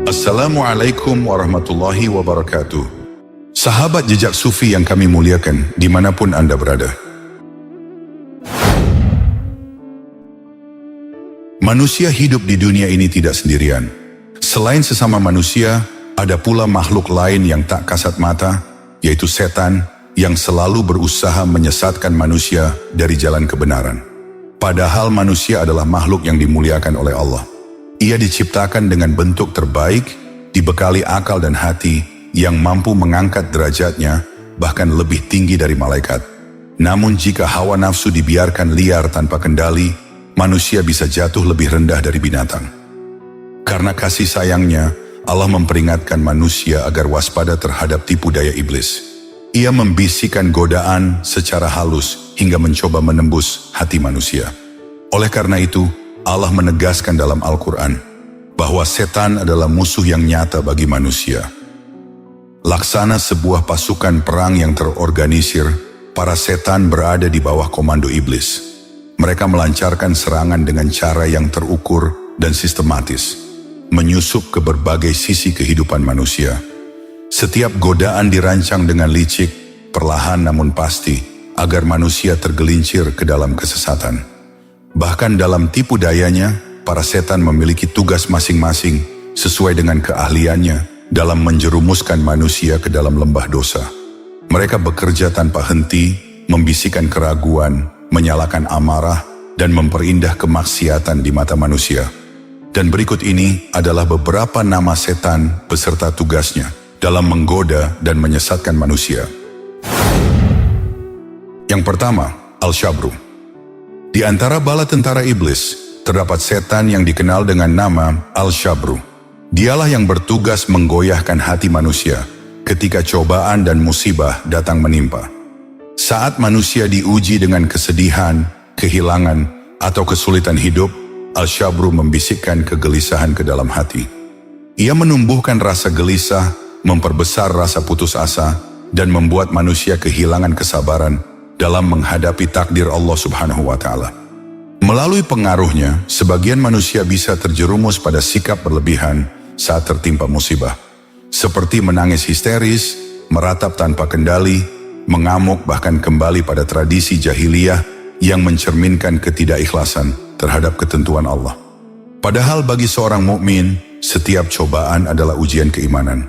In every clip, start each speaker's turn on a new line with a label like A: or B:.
A: Assalamualaikum warahmatullahi wabarakatuh. Sahabat jejak sufi yang kami muliakan, dimanapun Anda berada. Manusia hidup di dunia ini tidak sendirian. Selain sesama manusia, ada pula makhluk lain yang tak kasat mata, yaitu setan, yang selalu berusaha menyesatkan manusia dari jalan kebenaran. Padahal manusia adalah makhluk yang dimuliakan oleh Allah. Ia diciptakan dengan bentuk terbaik, dibekali akal dan hati yang mampu mengangkat derajatnya bahkan lebih tinggi dari malaikat. Namun jika hawa nafsu dibiarkan liar tanpa kendali, manusia bisa jatuh lebih rendah dari binatang. Karena kasih sayangnya, Allah memperingatkan manusia agar waspada terhadap tipu daya iblis. Ia membisikkan godaan secara halus hingga mencoba menembus hati manusia. Oleh karena itu, Allah menegaskan dalam Al-Quran bahwa setan adalah musuh yang nyata bagi manusia. Laksana sebuah pasukan perang yang terorganisir, para setan berada di bawah komando iblis. Mereka melancarkan serangan dengan cara yang terukur dan sistematis, menyusup ke berbagai sisi kehidupan manusia. Setiap godaan dirancang dengan licik, perlahan namun pasti, agar manusia tergelincir ke dalam kesesatan. Bahkan dalam tipu dayanya, para setan memiliki tugas masing-masing sesuai dengan keahliannya dalam menjerumuskan manusia ke dalam lembah dosa. Mereka bekerja tanpa henti, membisikkan keraguan, menyalakan amarah, dan memperindah kemaksiatan di mata manusia. Dan berikut ini adalah beberapa nama setan beserta tugasnya dalam menggoda dan menyesatkan manusia. Yang pertama, Al-Shabru. Di antara bala tentara iblis, terdapat setan yang dikenal dengan nama Al-Shabru. Dialah yang bertugas menggoyahkan hati manusia ketika cobaan dan musibah datang menimpa. Saat manusia diuji dengan kesedihan, kehilangan, atau kesulitan hidup, Al-Shabru membisikkan kegelisahan ke dalam hati. Ia menumbuhkan rasa gelisah, memperbesar rasa putus asa, dan membuat manusia kehilangan kesabaran dalam menghadapi takdir Allah Subhanahu wa Ta'ala. Melalui pengaruhnya, sebagian manusia bisa terjerumus pada sikap berlebihan saat tertimpa musibah, seperti menangis histeris, meratap tanpa kendali, mengamuk, bahkan kembali pada tradisi jahiliyah yang mencerminkan ketidakikhlasan terhadap ketentuan Allah. Padahal bagi seorang mukmin, setiap cobaan adalah ujian keimanan.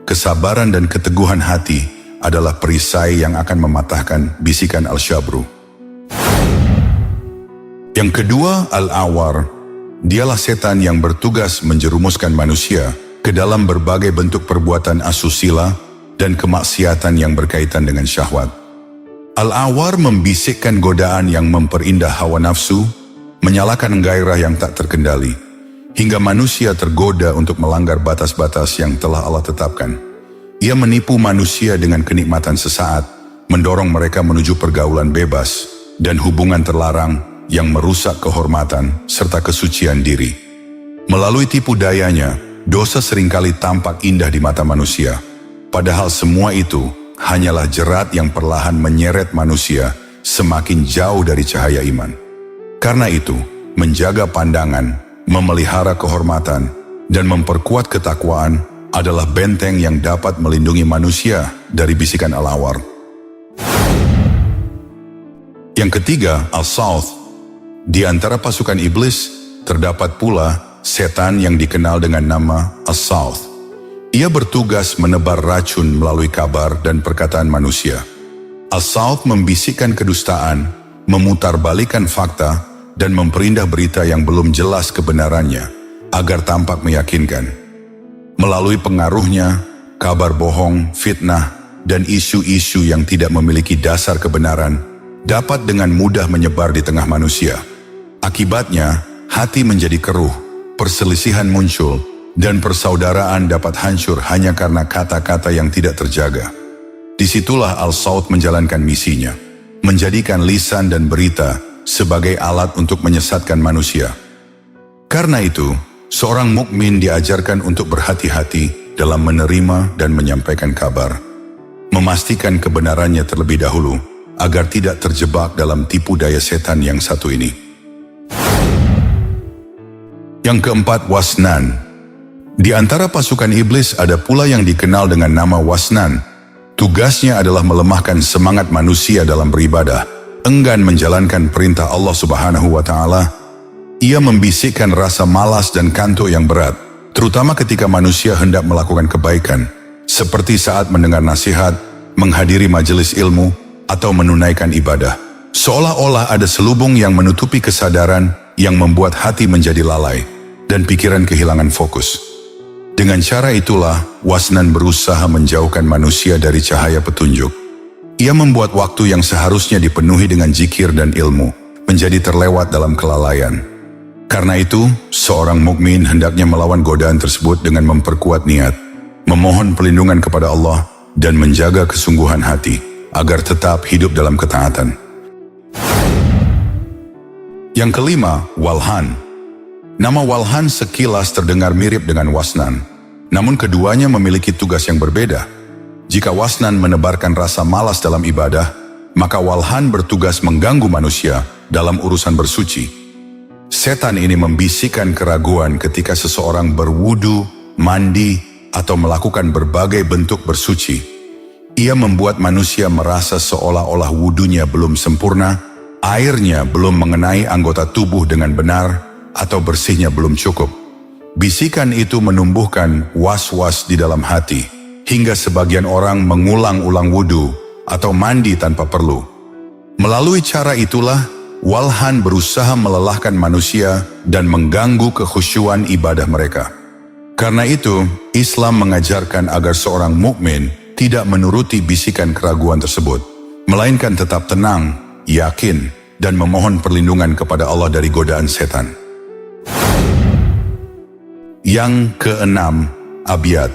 A: Kesabaran dan keteguhan hati adalah perisai yang akan mematahkan bisikan Al-Shabru. Yang kedua, Al-Awar. Dialah setan yang bertugas menjerumuskan manusia ke dalam berbagai bentuk perbuatan asusila dan kemaksiatan yang berkaitan dengan syahwat. Al-Awar membisikkan godaan yang memperindah hawa nafsu, menyalakan gairah yang tak terkendali, hingga manusia tergoda untuk melanggar batas-batas yang telah Allah tetapkan. Ia menipu manusia dengan kenikmatan sesaat, mendorong mereka menuju pergaulan bebas dan hubungan terlarang yang merusak kehormatan serta kesucian diri. Melalui tipu dayanya, dosa seringkali tampak indah di mata manusia, padahal semua itu hanyalah jerat yang perlahan menyeret manusia semakin jauh dari cahaya iman. Karena itu, menjaga pandangan, memelihara kehormatan, dan memperkuat ketakwaan adalah benteng yang dapat melindungi manusia dari bisikan Al-Awar. Yang ketiga, Al-South. Di antara pasukan iblis, terdapat pula setan yang dikenal dengan nama Al-South. Ia bertugas menebar racun melalui kabar dan perkataan manusia. Al-South membisikkan kedustaan, memutarbalikan fakta, dan memperindah berita yang belum jelas kebenarannya, agar tampak meyakinkan. Melalui pengaruhnya, kabar bohong, fitnah, dan isu-isu yang tidak memiliki dasar kebenaran dapat dengan mudah menyebar di tengah manusia. Akibatnya, hati menjadi keruh, perselisihan muncul, dan persaudaraan dapat hancur hanya karena kata-kata yang tidak terjaga. Disitulah Al-South menjalankan misinya, menjadikan lisan dan berita sebagai alat untuk menyesatkan manusia. Karena itu, seorang mukmin diajarkan untuk berhati-hati dalam menerima dan menyampaikan kabar, memastikan kebenarannya terlebih dahulu agar tidak terjebak dalam tipu daya setan yang satu ini. Yang keempat, Wasnan. Di antara pasukan iblis ada pula yang dikenal dengan nama Wasnan. Tugasnya adalah melemahkan semangat manusia dalam beribadah, enggan menjalankan perintah Allah Subhanahu wa Ta'ala. Ia membisikkan rasa malas dan kantuk yang berat, terutama ketika manusia hendak melakukan kebaikan, seperti saat mendengar nasihat, menghadiri majelis ilmu, atau menunaikan ibadah. Seolah-olah ada selubung yang menutupi kesadaran yang membuat hati menjadi lalai dan pikiran kehilangan fokus. Dengan cara itulah, Wasnan berusaha menjauhkan manusia dari cahaya petunjuk. Ia membuat waktu yang seharusnya dipenuhi dengan zikir dan ilmu menjadi terlewat dalam kelalaian. Karena itu, seorang mukmin hendaknya melawan godaan tersebut dengan memperkuat niat, memohon perlindungan kepada Allah, dan menjaga kesungguhan hati agar tetap hidup dalam ketaatan. Yang kelima, Walhan. Nama Walhan sekilas terdengar mirip dengan Wasnan, namun keduanya memiliki tugas yang berbeda. Jika Wasnan menebarkan rasa malas dalam ibadah, maka Walhan bertugas mengganggu manusia dalam urusan bersuci. Setan ini membisikkan keraguan ketika seseorang berwudu, mandi, atau melakukan berbagai bentuk bersuci. Ia membuat manusia merasa seolah-olah wudunya belum sempurna, airnya belum mengenai anggota tubuh dengan benar, atau bersihnya belum cukup. Bisikan itu menumbuhkan was-was di dalam hati, hingga sebagian orang mengulang-ulang wudu atau mandi tanpa perlu. Melalui cara itulah, Walhan berusaha melelahkan manusia dan mengganggu kekhusyuan ibadah mereka. Karena itu, Islam mengajarkan agar seorang mukmin tidak menuruti bisikan keraguan tersebut, melainkan tetap tenang, yakin, dan memohon perlindungan kepada Allah dari godaan setan. Yang keenam, Abyad.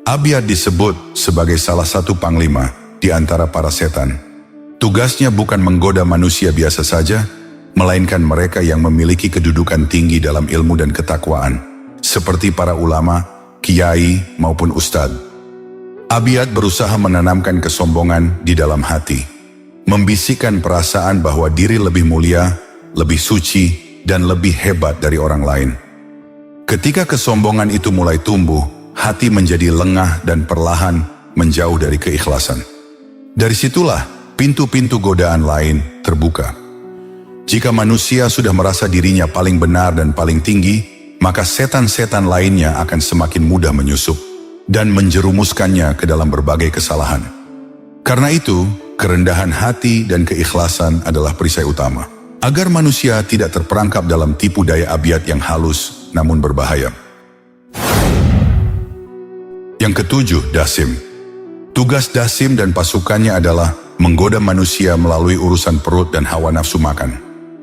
A: Abyad disebut sebagai salah satu panglima di antara para setan. Tugasnya bukan menggoda manusia biasa saja, melainkan mereka yang memiliki kedudukan tinggi dalam ilmu dan ketakwaan, seperti para ulama, kiai, maupun ustadz. Abyad berusaha menanamkan kesombongan di dalam hati, membisikkan perasaan bahwa diri lebih mulia, lebih suci, dan lebih hebat dari orang lain. Ketika kesombongan itu mulai tumbuh, hati menjadi lengah dan perlahan menjauh dari keikhlasan. Dari situlah pintu-pintu godaan lain terbuka. Jika manusia sudah merasa dirinya paling benar dan paling tinggi, maka setan-setan lainnya akan semakin mudah menyusup dan menjerumuskannya ke dalam berbagai kesalahan. Karena itu, kerendahan hati dan keikhlasan adalah perisai utama, agar manusia tidak terperangkap dalam tipu daya abyad yang halus namun berbahaya. Yang ketujuh, Dasim. Tugas Dasim dan pasukannya adalah menggoda manusia melalui urusan perut dan hawa nafsu makan.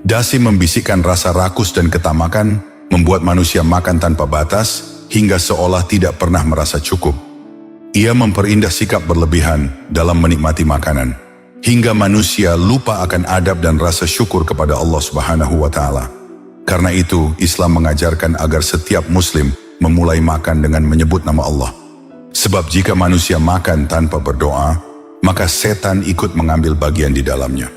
A: Dasim membisikkan rasa rakus dan ketamakan, membuat manusia makan tanpa batas, hingga seolah tidak pernah merasa cukup. Ia memperindah sikap berlebihan dalam menikmati makanan, hingga manusia lupa akan adab dan rasa syukur kepada Allah Subhanahu wa Ta'ala. Karena itu, Islam mengajarkan agar setiap muslim memulai makan dengan menyebut nama Allah. Sebab jika manusia makan tanpa berdoa, maka setan ikut mengambil bagian di dalamnya.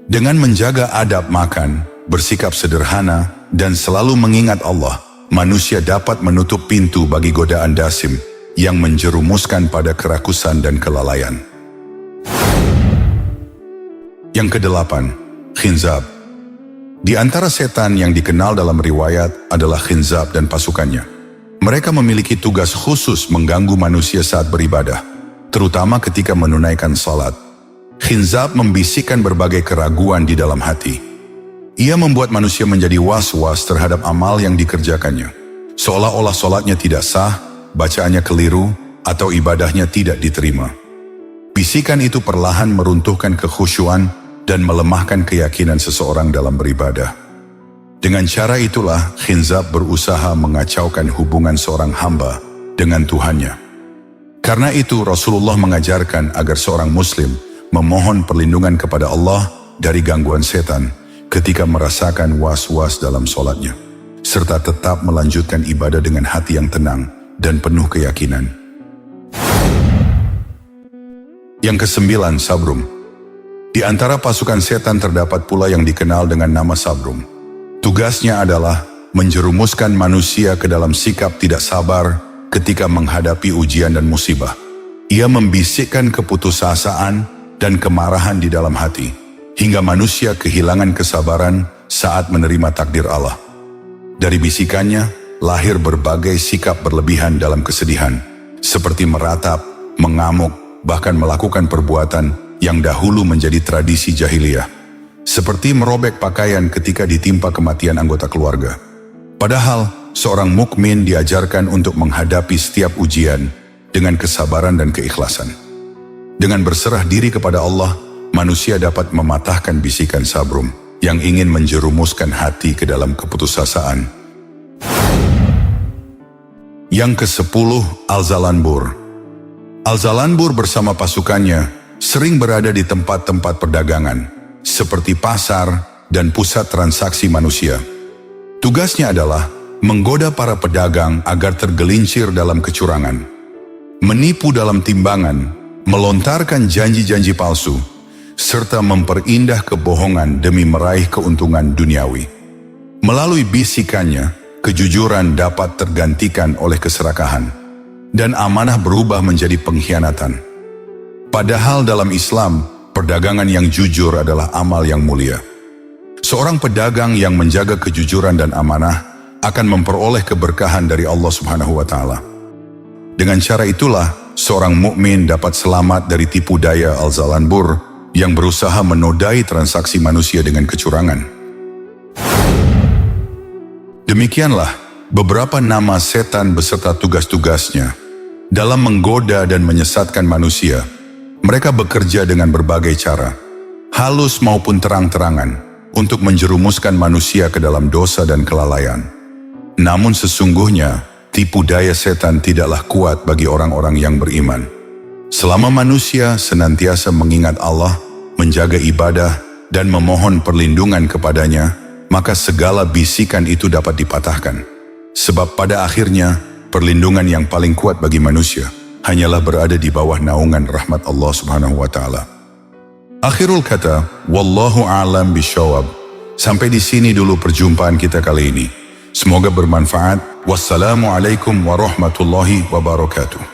A: Dengan menjaga adab makan, bersikap sederhana, dan selalu mengingat Allah, manusia dapat menutup pintu bagi godaan Dasim yang menjerumuskan pada kerakusan dan kelalaian. Yang kedelapan, Khinzab. Di antara setan yang dikenal dalam riwayat adalah Khinzab dan pasukannya. Mereka memiliki tugas khusus mengganggu manusia saat beribadah, terutama ketika menunaikan salat. Khinzab membisikkan berbagai keraguan di dalam hati. Ia membuat manusia menjadi was-was terhadap amal yang dikerjakannya, seolah-olah salatnya tidak sah, bacaannya keliru, atau ibadahnya tidak diterima. Bisikan itu perlahan meruntuhkan kekhusyuan dan melemahkan keyakinan seseorang dalam beribadah. Dengan cara itulah, Khinzab berusaha mengacaukan hubungan seorang hamba dengan Tuhannya. Karena itu, Rasulullah mengajarkan agar seorang muslim memohon perlindungan kepada Allah dari gangguan setan ketika merasakan was-was dalam sholatnya, serta tetap melanjutkan ibadah dengan hati yang tenang dan penuh keyakinan. Yang kesembilan, Sabrum. Di antara pasukan setan terdapat pula yang dikenal dengan nama Sabrum. Tugasnya adalah menjerumuskan manusia ke dalam sikap tidak sabar ketika menghadapi ujian dan musibah. Ia membisikkan keputusasaan dan kemarahan di dalam hati, hingga manusia kehilangan kesabaran saat menerima takdir Allah. Dari bisikannya, lahir berbagai sikap berlebihan dalam kesedihan, seperti meratap, mengamuk, bahkan melakukan perbuatan yang dahulu menjadi tradisi jahiliyah, seperti merobek pakaian ketika ditimpa kematian anggota keluarga. Padahal, seorang mukmin diajarkan untuk menghadapi setiap ujian dengan kesabaran dan keikhlasan. Dengan berserah diri kepada Allah, manusia dapat mematahkan bisikan sabrum yang ingin menjerumuskan hati ke dalam keputusasaan. Yang ke-10, Al-Zalanbur. Al-Zalanbur bersama pasukannya sering berada di tempat-tempat perdagangan, seperti pasar dan pusat transaksi manusia. Tugasnya adalah menggoda para pedagang agar tergelincir dalam kecurangan, menipu dalam timbangan, melontarkan janji-janji palsu, serta memperindah kebohongan demi meraih keuntungan duniawi. Melalui bisikannya, kejujuran dapat tergantikan oleh keserakahan, dan amanah berubah menjadi pengkhianatan. Padahal dalam Islam, perdagangan yang jujur adalah amal yang mulia. Seorang pedagang yang menjaga kejujuran dan amanah akan memperoleh keberkahan dari Allah Subhanahu wa Ta'ala. Dengan cara itulah, seorang mukmin dapat selamat dari tipu daya Al-Zalanbur yang berusaha menodai transaksi manusia dengan kecurangan. Demikianlah beberapa nama setan beserta tugas-tugasnya dalam menggoda dan menyesatkan manusia. Mereka bekerja dengan berbagai cara, halus maupun terang-terangan, untuk menjerumuskan manusia ke dalam dosa dan kelalaian. Namun sesungguhnya, tipu daya setan tidaklah kuat bagi orang-orang yang beriman. Selama manusia senantiasa mengingat Allah, menjaga ibadah, dan memohon perlindungan kepadanya, maka segala bisikan itu dapat dipatahkan. Sebab pada akhirnya, perlindungan yang paling kuat bagi manusia hanyalah berada di bawah naungan rahmat Allah Subhanahu wa Ta'ala. Akhirul kata, wallahu a'lam bishawab. Sampai di sini dulu perjumpaan kita kali ini. Semoga bermanfaat. Wassalamualaikum warahmatullahi wabarakatuh.